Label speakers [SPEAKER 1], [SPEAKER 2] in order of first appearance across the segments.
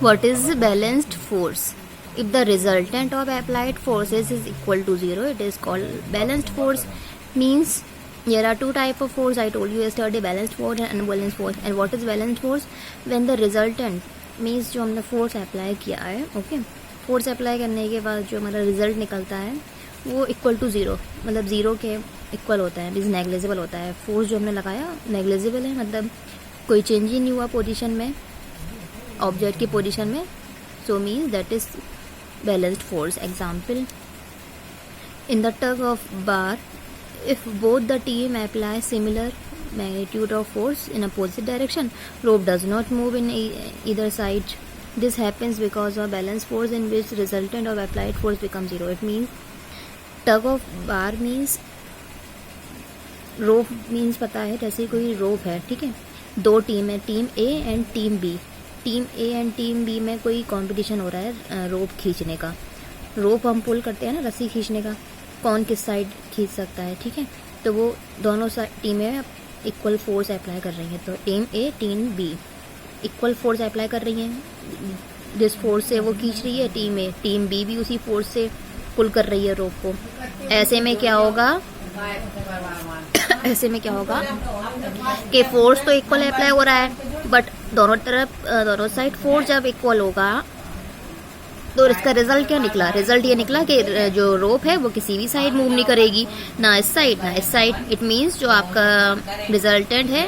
[SPEAKER 1] What is balanced force? If the resultant of applied forces is equal to 0, it is called balanced force. Means there are two type of force. I told you yesterday, balanced force and unbalanced force. And what is balanced force? When the resultant means जो हमने force apply किया है, okay, force apply करने के बाद जो हमारा result निकलता है वो equal to 0, मतलब 0 के equal होता है, means negligible होता है. force जो हमने लगाया negligible है, मतलब कोई change ही नहीं हुआ पोजीशन में, ऑब्जेक्ट की पोजीशन में. So means that is balanced force. Example, in the tug of bar, if both the team apply similar magnitude of force in opposite direction, rope does not move in either side. This happens because of balanced force in which resultant of applied force becomes 0. It means tug of bar means rope means पता है, जैसे कोई रोप है, ठीक है, दो team है, team A and team B. Team A and team B में कोई कंपटीशन हो रहा है रोप खींचने का. रोप हम पुल करते हैं ना, रस्सी खींचने का, कौन किस साइड खींच सकता है, ठीक है. तो वो दोनों टीमें इक्वल फोर्स अप्लाई कर रही हैं. तो team A team B equal force apply कर रही हैं. जिस फोर्स से वो खींच रही है टीम ए, टीम बी भी उसी फोर्स से पुल कर रही है रोप को. ऐसे में क्या होगा ऐसे में क्या होगा कि फोर्स तो इक्वल अप्लाई हो रहा है, बट दोनों साइड फोर्स जब इक्वल होगा तो इसका रिजल्ट क्या निकला? रिजल्ट ये निकला कि जो रोप है वो किसी भी साइड मूव नहीं करेगी, ना इस साइड ना इस साइड. इट मीन्स जो आपका रिजल्टेंट है,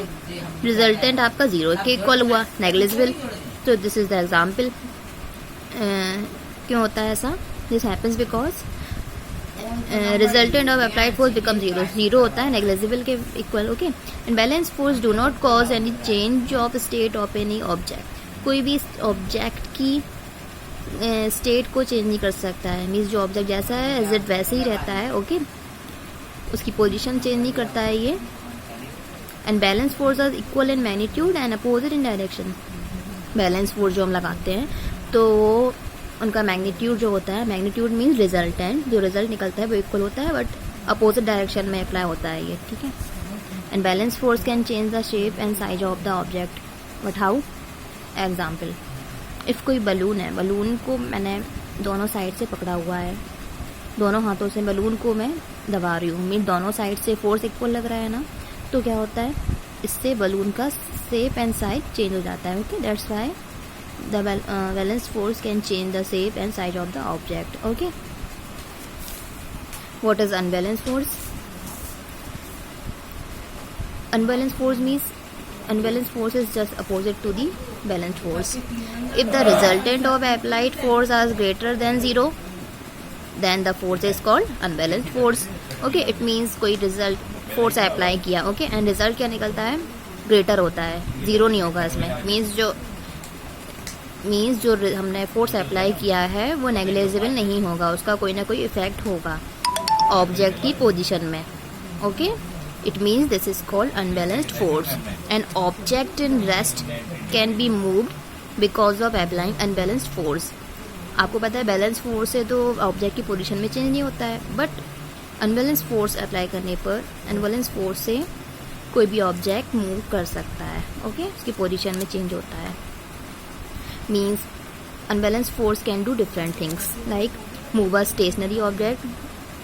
[SPEAKER 1] रिजल्टेंट आपका 0 के इक्वल हुआ, नेग्लिजिबल. तो दिस इज द एग्जाम्पल. क्यों होता है ऐसा? This happens because resultant of applied force become 0 होता है, नेग्लिजिबल के equal. Okay. And balance force do not cause any change of state of any object. कोई भी ऑब्जेक्ट की स्टेट को चेंज नहीं कर सकता है. मीन्स जो ऑब्जेक्ट जैसा है एज इट वैसे ही रहता है. ओके. उसकी पोजीशन चेंज नहीं करता है ये. And balance force are equal in magnitude and opposite in direction. Balance force जो हम लगाते हैं तो उनका मैग्नीट्यूड जो होता है, मैग्नीट्यूड मीन्स रिजल्टेंट, जो रिजल्ट निकलता है वो इक्वल होता है, बट अपोजिट डायरेक्शन में अप्लाई होता है ये, ठीक है. And balance force can change the shape and size of the object. But how? Example, if कोई बलून है, बलून को मैंने दोनों साइड से पकड़ा हुआ है, दोनों हाथों से बलून को मैं दबा रही हूँ, मीन दोनों साइड से फोर्स इक्वल लग रहा है ना, तो क्या होता है, इससे बलून का शेप एंड साइज चेंज हो जाता है. Okay. That's why the balanced force can change the shape and size of the object. Okay. What is unbalanced force? Unbalanced force means unbalanced force is just opposite to the balanced force. If the resultant of applied force is greater than 0, then the force is called unbalanced force. Okay. It means कोई result force apply किया, okay, and result क्या निकलता है? greater होता है, 0 नहीं होगा इसमें. मीन्स जो हमने फोर्स अप्लाई किया है वो नेग्लिजिबल नहीं होगा, उसका कोई ना कोई इफेक्ट होगा ऑब्जेक्ट की पोजीशन में. Okay. It means this is called unbalanced force. An object in rest can be moved because of applying unbalanced force. आपको पता है बैलेंस फोर्स से तो ऑब्जेक्ट की पोजीशन में चेंज नहीं होता है, बट अनबैलेंस्ड फोर्स अप्लाई करने पर अनबैलेंस्ड फोर्स से कोई भी ऑब्जेक्ट मूव कर सकता है. ओके. उसकी पोजीशन में चेंज होता है. Means unbalanced force can do different things like move a stationary object.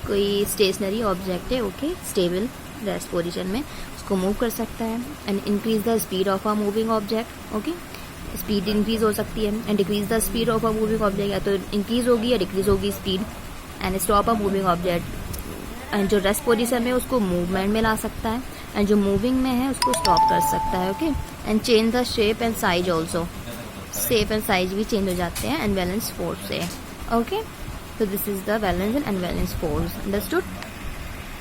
[SPEAKER 1] कोई stationary object है, okay, stable rest position में, उसको move कर सकता है. and increase the speed of a moving object. okay. speed increase हो सकती है. and decrease the speed of a moving object, या तो increase होगी या decrease होगी speed. and stop a moving object. and जो rest position में उसको movement में ला सकता है, and जो moving में है उसको stop कर सकता है. okay. and change the shape and size also. Shape and size भी चेंज हो जाते हैं अनबैलेंस फोर्स से. ओके. तो this is the balance and unbalance force. Understood?